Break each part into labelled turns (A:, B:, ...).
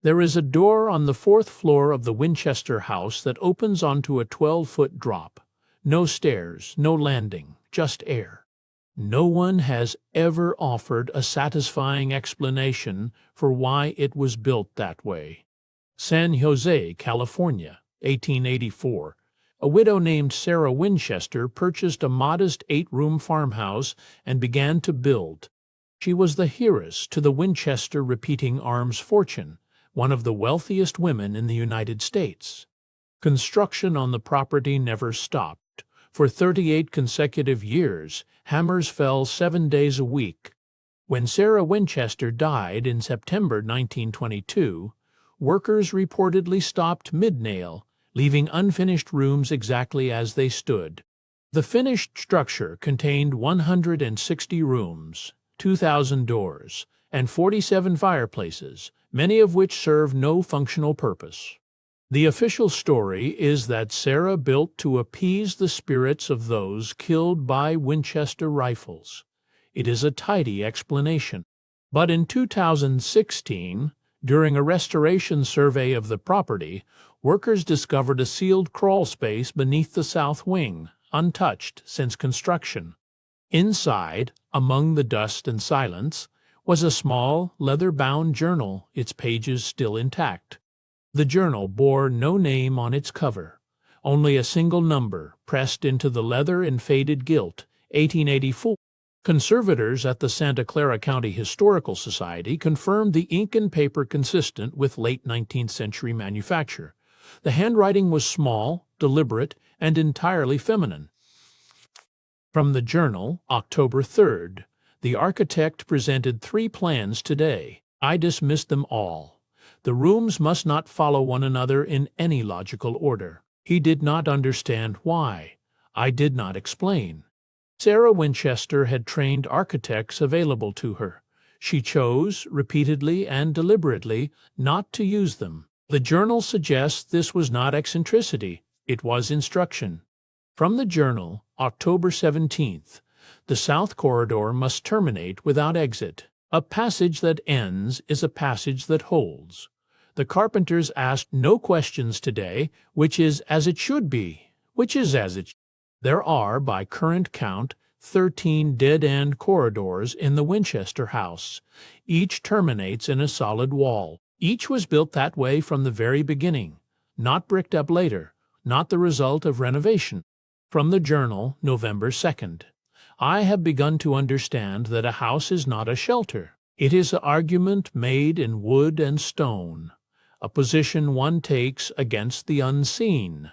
A: There is a door on the fourth floor of the Winchester House that opens onto a 12-foot drop. No stairs, no landing, just air. No one has ever offered a satisfying explanation for why it was built that way. San Jose, California, 1884. A widow named Sarah Winchester purchased a modest 8-room farmhouse and began to build. She was the heiress to the Winchester repeating arms fortune, one of the wealthiest women in the United States. Construction on the property never stopped. For 38 consecutive years, hammers fell 7 days a week. When Sarah Winchester died in September 1922, workers reportedly stopped mid-nail, leaving unfinished rooms exactly as they stood. The finished structure contained 160 rooms, 2,000 doors, and 47 fireplaces, many of which serve no functional purpose. The official story is that Sarah built to appease the spirits of those killed by Winchester rifles. It is a tidy explanation. But in 2016, during a restoration survey of the property, workers discovered a sealed crawl space beneath the south wing, untouched since construction. Inside, among the dust and silence, was a small, leather-bound journal, its pages still intact. The journal bore no name on its cover, only a single number pressed into the leather in faded gilt, 1884. Conservators at the Santa Clara County Historical Society confirmed the ink and paper consistent with late 19th century manufacture. The handwriting was small, deliberate, and entirely feminine. From the journal, October 3rd, the architect presented 3 plans today. I dismissed them all. The rooms must not follow one another in any logical order. He did not understand why. I did not explain. Sarah Winchester had trained architects available to her. She chose, repeatedly and deliberately, not to use them. The journal suggests this was not eccentricity, it was instruction. From the journal, October 17th, the south corridor must terminate without exit. A passage that ends is a passage that holds. The carpenters asked no questions today, which is as it should be, which is as it should. There are, by current count, 13 dead-end corridors in the Winchester House. Each terminates in a solid wall. Each was built that way from the very beginning, not bricked up later, not the result of renovation. From the journal, November 2nd. I have begun to understand that a house is not a shelter. It is an argument made in wood and stone, a position one takes against the unseen.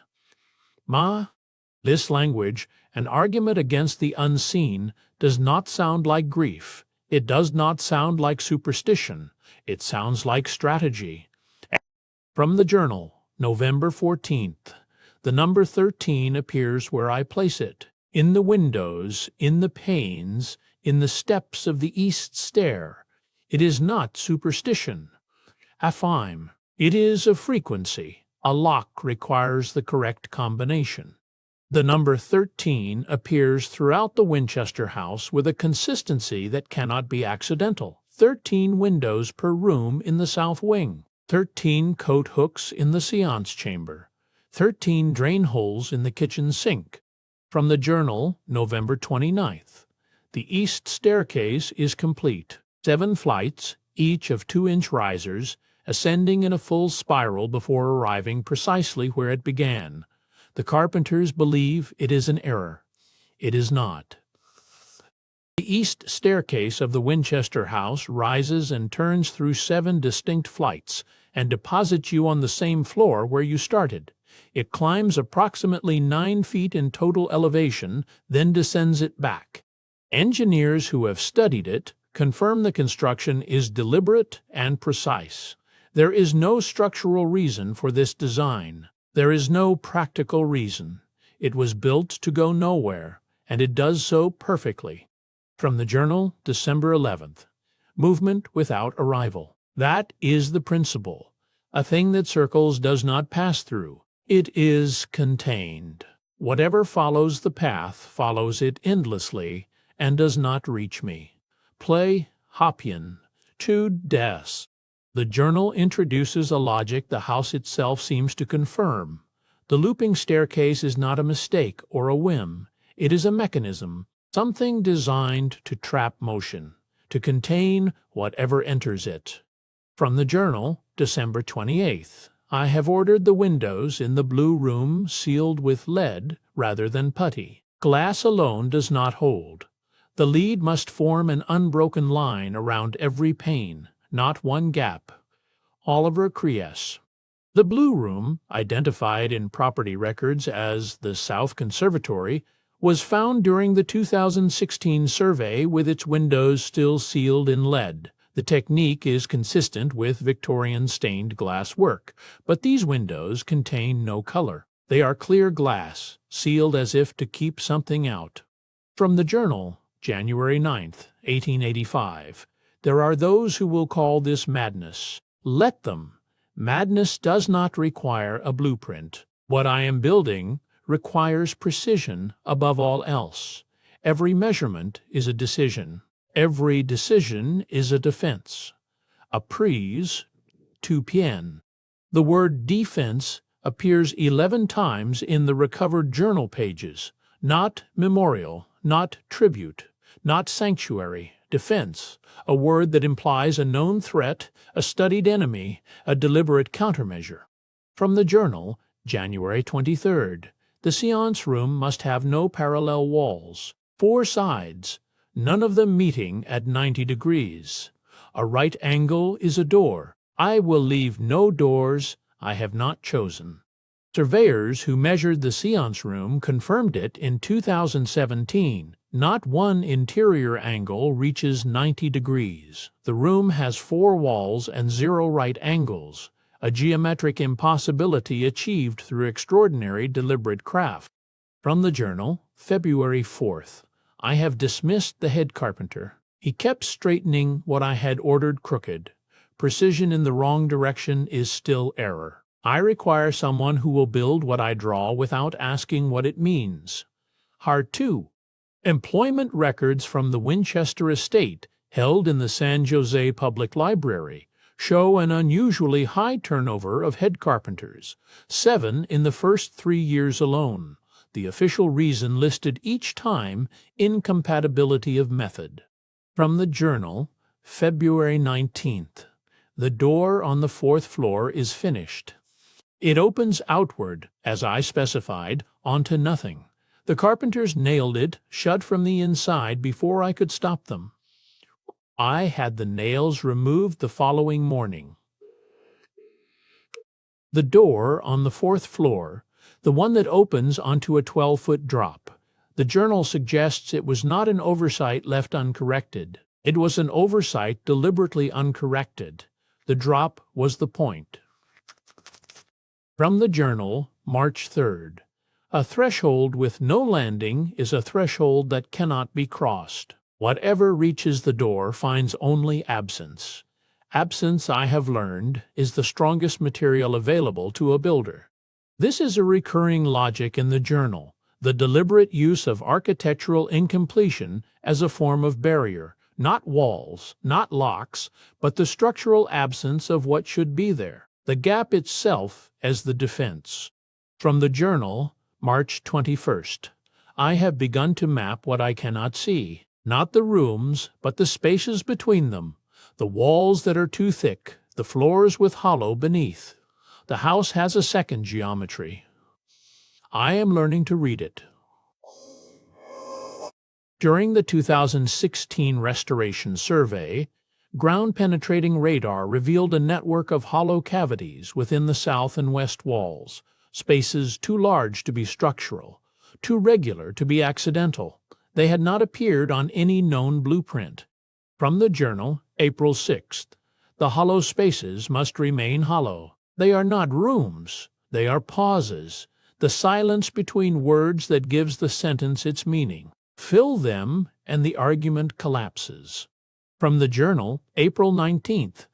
A: This language, an argument against the unseen, does not sound like grief. It does not sound like superstition. It sounds like strategy. From the journal, November 14th. The number 13 appears where I place it. In the windows, in the panes, in the steps of the east stair. It is not superstition. Affime. It is a frequency. A lock requires the correct combination. The number 13 appears throughout the Winchester House with a consistency that cannot be accidental. 13 windows per room in the south wing. 13 coat hooks in the seance chamber. 13 drain holes in the kitchen sink. From the journal, November 29th. The east staircase is complete. 7 flights, each of 2-inch risers, ascending in a full spiral before arriving precisely where it began. The carpenters believe it is an error. It is not. The east staircase of the Winchester House rises and turns through 7 distinct flights and deposits you on the same floor where you started. It climbs approximately 9 feet in total elevation, then descends it back. Engineers who have studied it confirm the construction is deliberate and precise. There is no structural reason for this design. There is no practical reason. It was built to go nowhere, and it does so perfectly. From the journal, December 11th. Movement without arrival. That is the principle. A thing that circles does not pass through. It is contained. Whatever follows the path follows it endlessly and does not reach me. Play Hoppian. 2 des. The journal introduces a logic the house itself seems to confirm. The looping staircase is not a mistake or a whim. It is a mechanism, something designed to trap motion, to contain whatever enters it. From the journal, December 28th. I have ordered the windows in the blue room sealed with lead rather than putty. Glass alone does not hold. The lead must form an unbroken line around every pane, not one gap. Oliver Creas. The Blue Room, identified in property records as the South Conservatory, was found during the 2016 survey with its windows still sealed in lead. The technique is consistent with Victorian stained glass work, but these windows contain no color. They are clear glass, sealed as if to keep something out. From the Journal, January 9th, 1885. There are those who will call this madness. Let them. Madness does not require a blueprint. What I am building requires precision above all else. Every measurement is a decision. Every decision is a defense. A prise, tu pien. The word defense appears 11 times in the recovered journal pages. Not memorial, not tribute, not sanctuary. Defense, a word that implies a known threat, a studied enemy, a deliberate countermeasure. From the Journal, January 23rd. The seance room must have no parallel walls, 4 sides, none of them meeting at 90 degrees. A right angle is a door. I will leave no doors I have not chosen. Surveyors who measured the seance room confirmed it in 2017. Not one interior angle reaches 90 degrees. The room has 4 walls and 0 right angles, a geometric impossibility achieved through extraordinary deliberate craft. From the Journal, February 4th. I have dismissed the head carpenter. He kept straightening what I had ordered crooked. Precision in the wrong direction is still error. I require someone who will build what I draw without asking what it means. Part 2. Employment records from the Winchester estate, held in the San Jose Public Library, show an unusually high turnover of head carpenters, 7 in the first 3 years alone. The official reason listed each time, incompatibility of method. From the Journal, February 19th. The door on the 4th floor is finished. It opens outward, as I specified, onto nothing. The carpenters nailed it shut from the inside before I could stop them. I had the nails removed the following morning. The door on the 4th floor, the one that opens onto a 12-foot drop. The Journal suggests it was not an oversight left uncorrected. It was an oversight deliberately uncorrected. The drop was the point. From the Journal, March 3rd. A threshold with no landing is a threshold that cannot be crossed. Whatever reaches the door finds only absence. Absence, I have learned, is the strongest material available to a builder. This is a recurring logic in the Journal, the deliberate use of architectural incompletion as a form of barrier, not walls, not locks, but the structural absence of what should be there, the gap itself as the defense. From the Journal, March 21st. I have begun to map what I cannot see, not the rooms, but the spaces between them, the walls that are too thick, the floors with hollow beneath. The house has a second geometry. I am learning to read it. During the 2016 restoration survey, ground-penetrating radar revealed a network of hollow cavities within the south and west walls, spaces too large to be structural, too regular to be accidental. They had not appeared on any known blueprint. From the Journal, April 6th. The hollow spaces must remain hollow. They are not rooms. They are pauses, the silence between words that gives the sentence its meaning. Fill them, and the argument collapses. From the Journal, April 19th.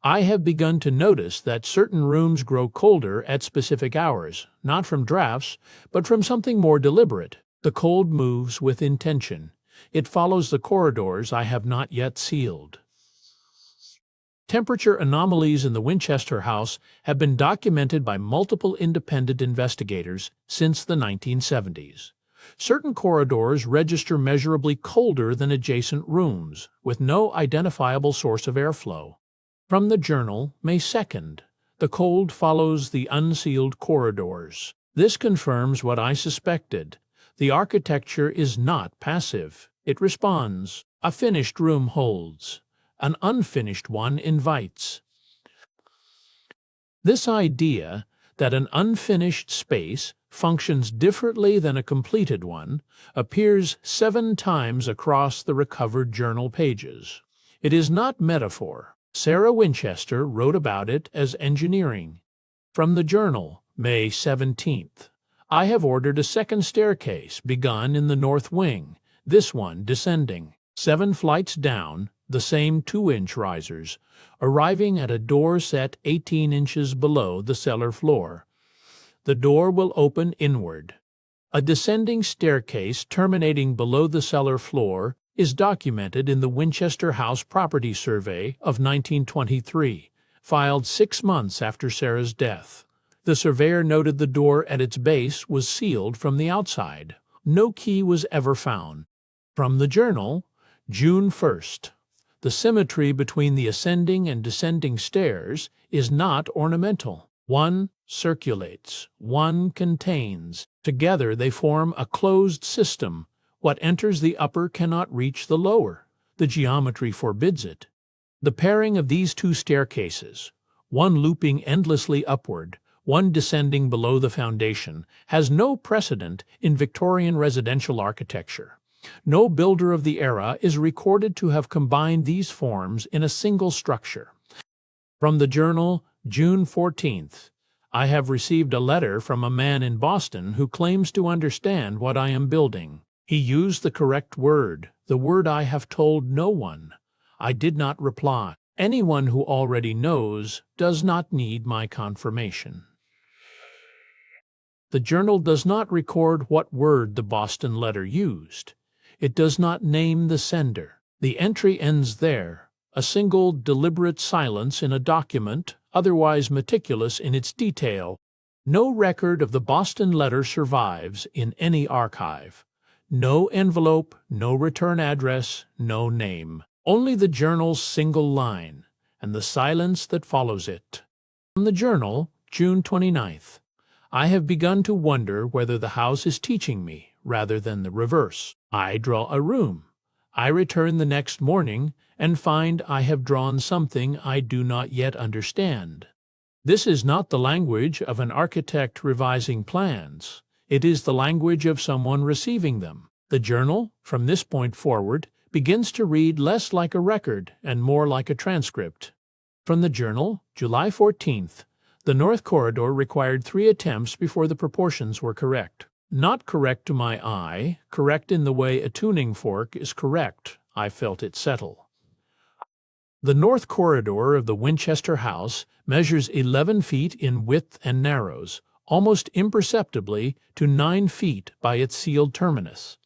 A: I have begun to notice that certain rooms grow colder at specific hours, not from drafts, but from something more deliberate. The cold moves with intention. It follows the corridors I have not yet sealed. Temperature anomalies in the Winchester House have been documented by multiple independent investigators since the 1970s. Certain corridors register measurably colder than adjacent rooms, with no identifiable source of airflow. From the Journal, May 2nd, the cold follows the unsealed corridors. This confirms what I suspected. The architecture is not passive. It responds. A finished room holds. An unfinished one invites. This idea that an unfinished space functions differently than a completed one appears 7 times across the recovered journal pages. It is not metaphor. Sarah Winchester wrote about it as engineering. From the Journal, May 17th. I have ordered a second staircase begun in the north wing, this one descending. 7 flights down, the same 2-inch risers, arriving at a door set 18 inches below the cellar floor. The door will open inward. A descending staircase terminating below the cellar floor is documented in the Winchester House Property Survey of 1923, filed 6 months after Sarah's death. The surveyor noted the door at its base was sealed from the outside. No key was ever found. From the Journal, June 1st. The symmetry between the ascending and descending stairs is not ornamental. One circulates, one contains. Together they form a closed system. What enters the upper cannot reach the lower. The geometry forbids it. The pairing of these 2 staircases, one looping endlessly upward, one descending below the foundation, has no precedent in Victorian residential architecture. No builder of the era is recorded to have combined these forms in a single structure. From the Journal, June 14th. I have received a letter from a man in Boston who claims to understand what I am building. He used the correct word, the word I have told no one. I did not reply. Anyone who already knows does not need my confirmation. The Journal does not record what word the Boston letter used. It does not name the sender. The entry ends there, a single deliberate silence in a document, otherwise meticulous in its detail. No record of the Boston letter survives in any archive. No envelope, no return address, no name. Only the Journal's single line, and the silence that follows it. From the Journal, June 29th. I have begun to wonder whether the house is teaching me, rather than the reverse. I draw a room. I return the next morning and find I have drawn something I do not yet understand. This is not the language of an architect revising plans. It is the language of someone receiving them. The Journal, from this point forward, begins to read less like a record and more like a transcript. From the Journal, July 14th. The North Corridor required 3 attempts before the proportions were correct. Not correct to my eye, correct in the way a tuning fork is correct. I felt it settle. The North Corridor of the Winchester House measures 11 feet in width and narrows, almost imperceptibly to 9 feet by its sealed terminus.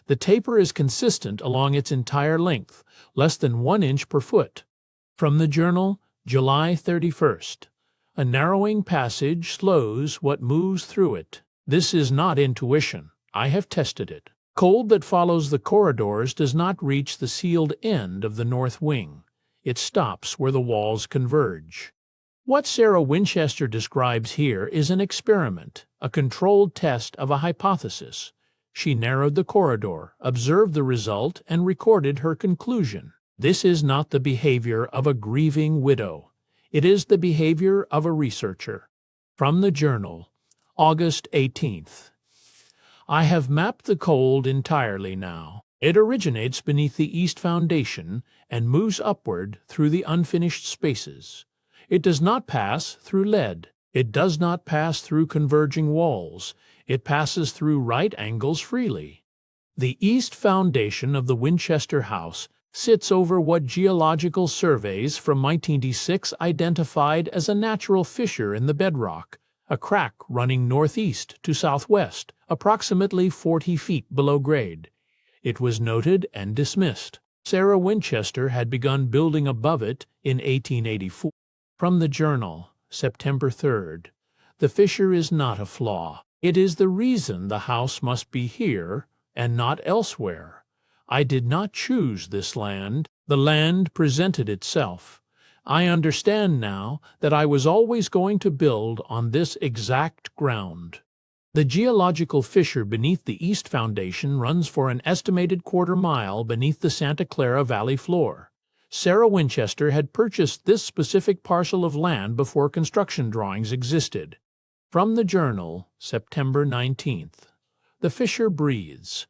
A: The taper is consistent along its entire length, less than 1 inch per foot. From the Journal, July 31st. A narrowing passage slows what moves through it. This is not intuition. I have tested it. Cold that follows the corridors does not reach the sealed end of the north wing. It stops where the walls converge. What Sarah Winchester describes here is an experiment, a controlled test of a hypothesis. She narrowed the corridor, observed the result, and recorded her conclusion. This is not the behavior of a grieving widow. It is the behavior of a researcher. From the Journal, August 18th. I have mapped the cold entirely now. It originates beneath the east foundation and moves upward through the unfinished spaces. It does not pass through lead. It does not pass through converging walls. It passes through right angles freely. The east foundation of the Winchester House sits over what geological surveys from 1986 identified as a natural fissure in the bedrock, a crack running northeast to southwest, approximately 40 feet below grade. It was noted and dismissed. Sarah Winchester had begun building above it in 1884. From the Journal, September 3rd. The fissure is not a flaw. It is the reason the house must be here and not elsewhere. I did not choose this land. The land presented itself. I understand now that I was always going to build on this exact ground. The geological fissure beneath the east foundation runs for an estimated quarter-mile beneath the Santa Clara Valley floor. Sarah Winchester had purchased this specific parcel of land before construction drawings existed. From the Journal, September 19th. The fissure breathes.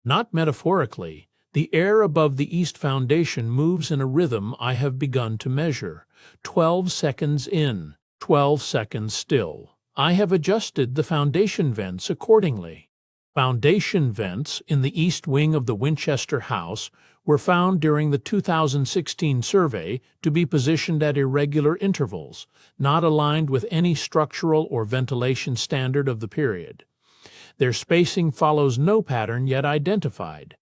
A: Not metaphorically, the air above the east foundation moves in a rhythm I have begun to measure. 12 seconds in, 12 seconds still. I have adjusted the foundation vents accordingly. Foundation vents in the east wing of the Winchester House were found during the 2016 survey to be positioned at irregular intervals, not aligned with any structural or ventilation standard of the period. Their spacing follows no pattern yet identified.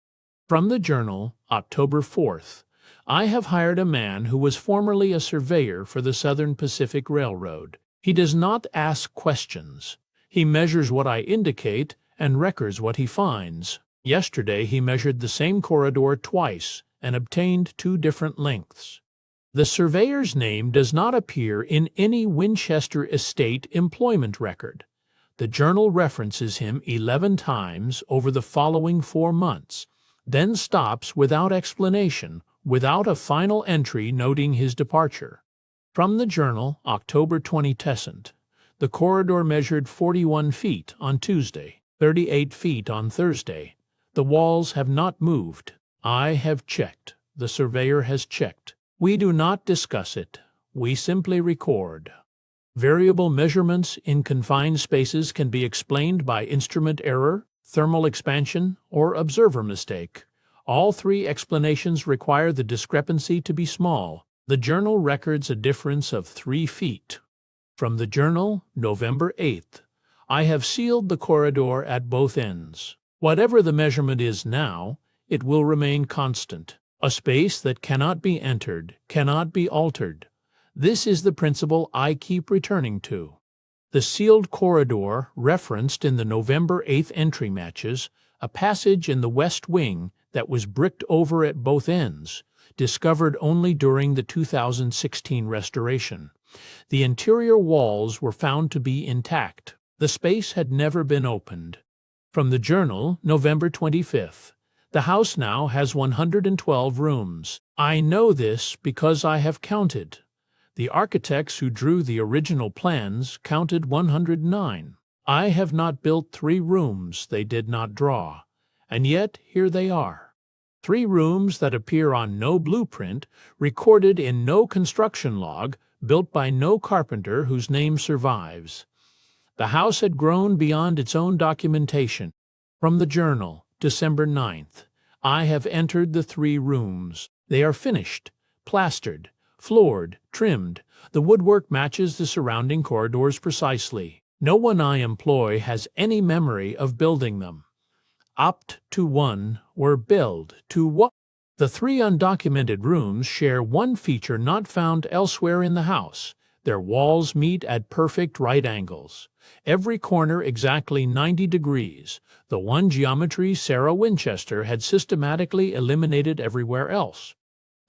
A: From the Journal, October 4th. I have hired a man who was formerly a surveyor for the Southern Pacific Railroad. He does not ask questions. He measures what I indicate and records what he finds. Yesterday he measured the same corridor twice and obtained 2 different lengths. The surveyor's name does not appear in any Winchester estate employment record. The Journal references him 11 times over the following 4 months, then stops without explanation, without a final entry noting his departure. From the Journal, October 20th. The corridor measured 41 feet on Tuesday, 38 feet on Thursday. The walls have not moved. I have checked. The surveyor has checked. We do not discuss it. We simply record. Variable measurements in confined spaces can be explained by instrument error, thermal expansion, or observer mistake. All 3 explanations require the discrepancy to be small. The Journal records a difference of 3 feet. From the Journal, November 8th. I have sealed the corridor at both ends. Whatever the measurement is now, it will remain constant. A space that cannot be entered, cannot be altered. This is the principle I keep returning to. The sealed corridor referenced in the November 8th entry matches a passage in the west wing that was bricked over at both ends, discovered only during the 2016 restoration. The interior walls were found to be intact. The space had never been opened. From the Journal, November 25th. The house now has 112 rooms. I know this because I have counted. The architects who drew the original plans counted 109. I have not built 3 rooms they did not draw, and yet here they are. 3 rooms that appear on no blueprint, recorded in no construction log, built by no carpenter whose name survives. The house had grown beyond its own documentation. From the Journal, December 9th. I have entered the 3 rooms. They are finished, plastered, floored, trimmed. The woodwork matches the surrounding corridors precisely. No one I employ has any memory of building them. Opt to one or build to what? The 3 undocumented rooms share one feature not found elsewhere in the house. Their walls meet at perfect right angles. Every corner exactly 90 degrees, the one geometry Sarah Winchester had systematically eliminated everywhere else.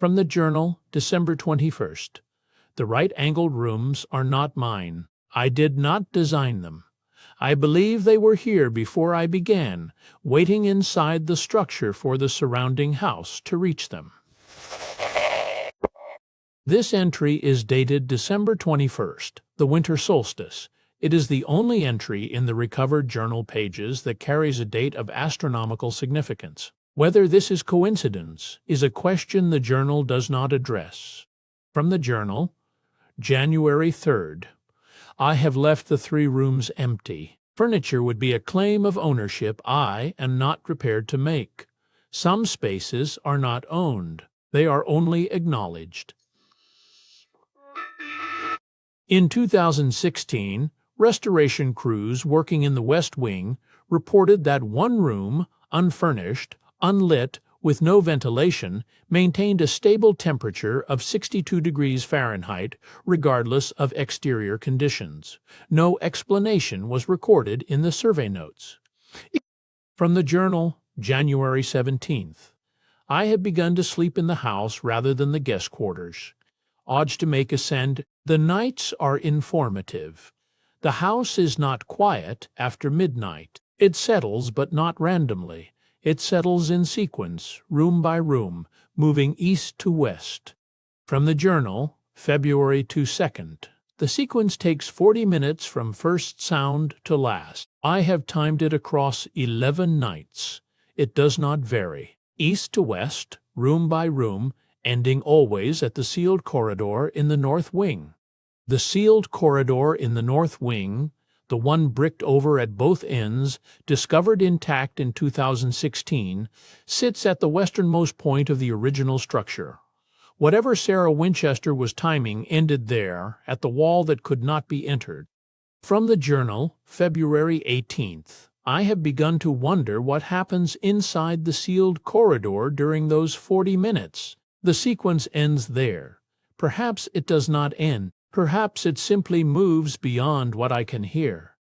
A: From the Journal, December 21st. The right-angled rooms are not mine. I did not design them. I believe they were here before I began, waiting inside the structure for the surrounding house to reach them. This entry is dated December 21st, the winter solstice. It is the only entry in the recovered journal pages that carries a date of astronomical significance. Whether this is coincidence is a question the journal does not address. From the Journal, January 3rd. I have left the 3 rooms empty. Furniture would be a claim of ownership I am not prepared to make. Some spaces are not owned. They are only acknowledged. In 2016, restoration crews working in the West Wing reported that one room, unfurnished, unlit, with no ventilation, maintained a stable temperature of 62 degrees Fahrenheit regardless of exterior conditions. No explanation was recorded in the survey notes. From the journal, January 17th. I have begun to sleep in the house rather than the guest quarters. Odds to make ascend. The nights are informative. The house is not quiet after midnight. It settles, but not randomly. It settles in sequence, room by room, moving east to west. From the journal, February 2nd. The sequence takes 40 minutes from first sound to last. I have timed it across 11 nights. It does not vary. East to west, room by room, ending always at the sealed corridor in the north wing. The sealed corridor in the north wing, the one bricked over at both ends, discovered intact in 2016, sits at the westernmost point of the original structure. Whatever Sarah Winchester was timing ended there, at the wall that could not be entered. From the journal, February 18th. I have begun to wonder what happens inside the sealed corridor during those 40 minutes. The sequence ends there. Perhaps it does not end. Perhaps it simply moves beyond what I can hear.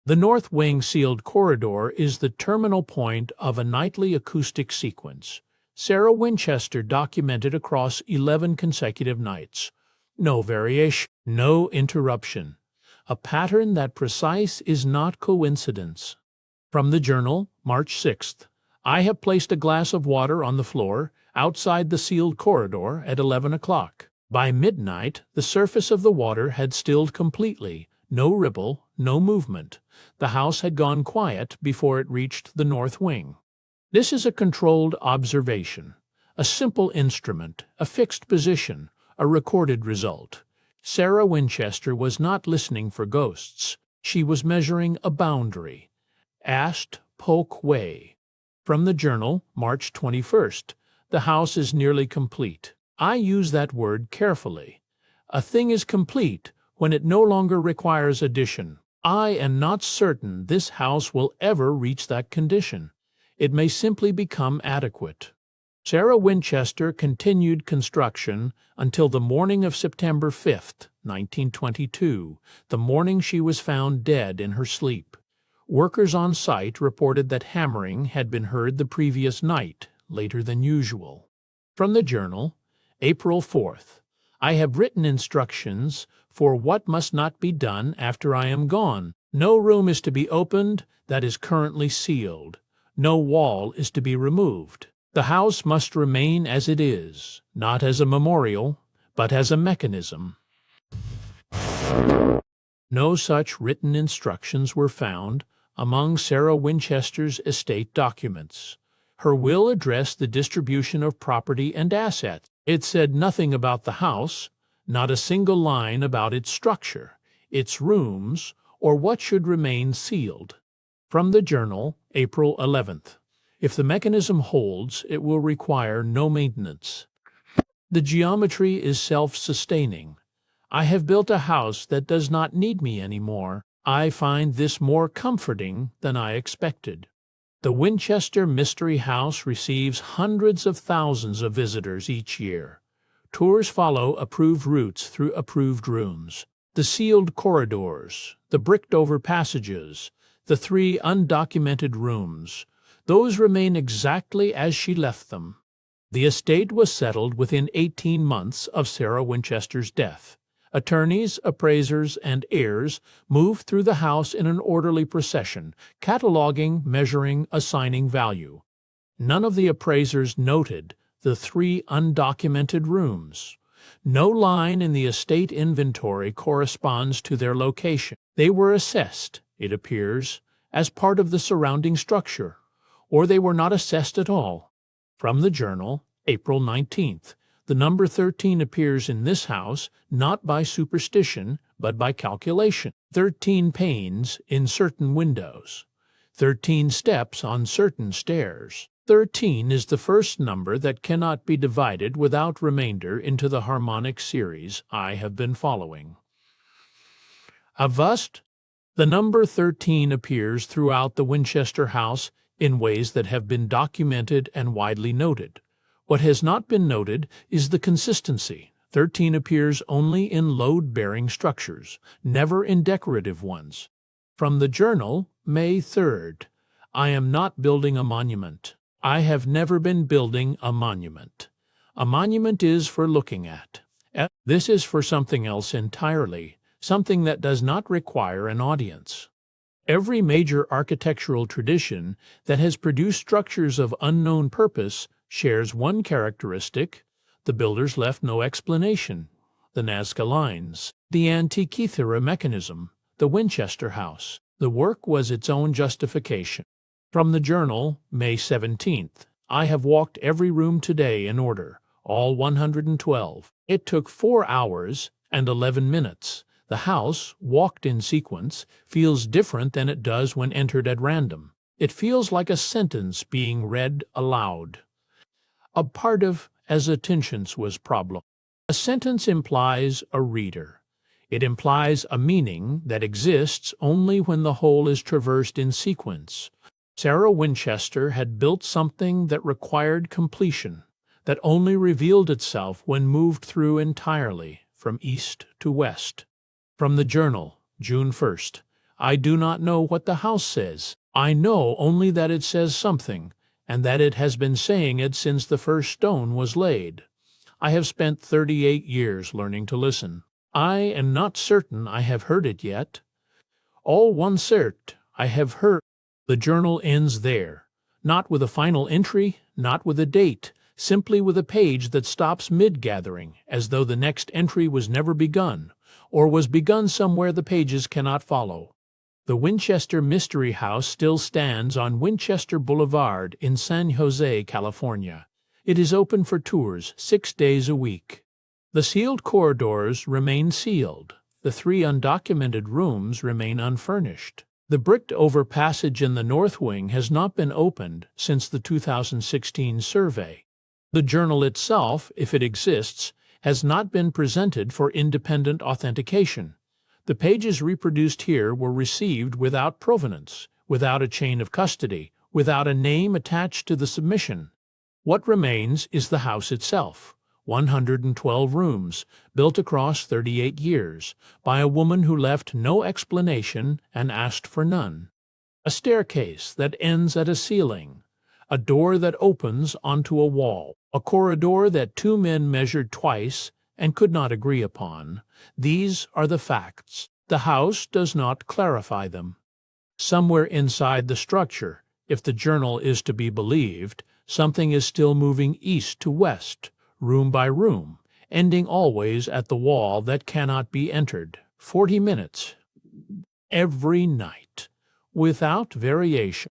A: The north wing sealed corridor is the terminal point of a nightly acoustic sequence. Sarah Winchester documented across 11 consecutive nights. No variation, no interruption. A pattern that precise is not coincidence. From the journal, March 6th. I have placed a glass of water on the floor outside the sealed corridor at 11 o'clock. By midnight, the surface of the water had stilled completely. No ripple, no movement. The house had gone quiet before it reached the north wing. This is a controlled observation, a simple instrument, a fixed position, a recorded result. Sarah Winchester was not listening for ghosts. She was measuring a boundary. Ast Polk Way. From the journal, March 21st. The house is nearly complete. I use that word carefully. A thing is complete when it no longer requires addition. I am not certain this house will ever reach that condition. It may simply become adequate. Sarah Winchester continued construction until the morning of September 5th, 1922, the morning she was found dead in her sleep. Workers on site reported that hammering had been heard the previous night, later than usual. From the journal, April 4th. I have written instructions for what must not be done after I am gone. No room is to be opened that is currently sealed. No wall is to be removed. The house must remain as it is, not as a memorial, but as a mechanism. No such written instructions were found among Sarah Winchester's estate documents. Her will addressed the distribution of property and assets. It said nothing about the house, not a single line about its structure, its rooms, or what should remain sealed. From the journal, April 11th. If the mechanism holds, it will require no maintenance. The geometry is self-sustaining. I have built a house that does not need me anymore. I find this more comforting than I expected. The Winchester Mystery House receives hundreds of thousands of visitors each year. Tours follow approved routes through approved rooms. The sealed corridors, the bricked-over passages, the 3 undocumented rooms, those remain exactly as she left them. The estate was settled within 18 months of Sarah Winchester's death. Attorneys, appraisers, and heirs moved through the house in an orderly procession, cataloging, measuring, assigning value. None of the appraisers noted the 3 undocumented rooms. No line in the estate inventory corresponds to their location. They were assessed, it appears, as part of the surrounding structure, or they were not assessed at all. From the journal, April 19th. The number 13 appears in this house not by superstition, but by calculation. 13 panes in certain windows. 13 steps on certain stairs. 13 is the first number that cannot be divided without remainder into the harmonic series I have been following. Avast, the number 13 appears throughout the Winchester house in ways that have been documented and widely noted. What has not been noted is the consistency. 13 appears only in load-bearing structures, never in decorative ones. From the Journal, May 3rd. I am not building a monument. I have never been building a monument. A monument is for looking at. This is for something else entirely, something that does not require an audience. Every major architectural tradition that has produced structures of unknown purpose shares one characteristic: the builders left no explanation. The Nazca lines, the Antikythera mechanism, the Winchester House. The work was its own justification. From the Journal, May 17th. I have walked every room today in order, all 112. It took 4 hours and 11 minutes. The house, walked in sequence, feels different than it does when entered at random. It feels like a sentence being read aloud. A part of as attentions was problem. A sentence implies a reader. It implies a meaning that exists only when the whole is traversed in sequence. Sarah Winchester had built something that required completion, that only revealed itself when moved through entirely, from east to west. From the Journal, June 1st. I do not know what the house says. I know only that it says something, and that it has been saying it since the first stone was laid. I have spent 38 years learning to listen. I am not certain I have heard it yet. All one cert, I have heard. The Journal ends there, not with a final entry, not with a date, simply with a page that stops mid-gathering, as though the next entry was never begun, or was begun somewhere the pages cannot follow. The Winchester Mystery House still stands on Winchester Boulevard in San Jose, California. It is open for tours 6 days a week. The sealed corridors remain sealed. The 3 undocumented rooms remain unfurnished. The bricked-over passage in the north wing has not been opened since the 2016 survey. The Journal itself, if it exists, has not been presented for independent authentication. The pages reproduced here were received without provenance, without a chain of custody, without a name attached to the submission. What remains is the house itself, 112 rooms, built across 38 years, by a woman who left no explanation and asked for none. A staircase that ends at a ceiling, a door that opens onto a wall, a corridor that 2 men measured twice and could not agree upon. These are the facts. The house does not clarify them. Somewhere inside the structure, if the Journal is to be believed, something is still moving east to west, room by room, ending always at the wall that cannot be entered. 40 minutes every night, without variation.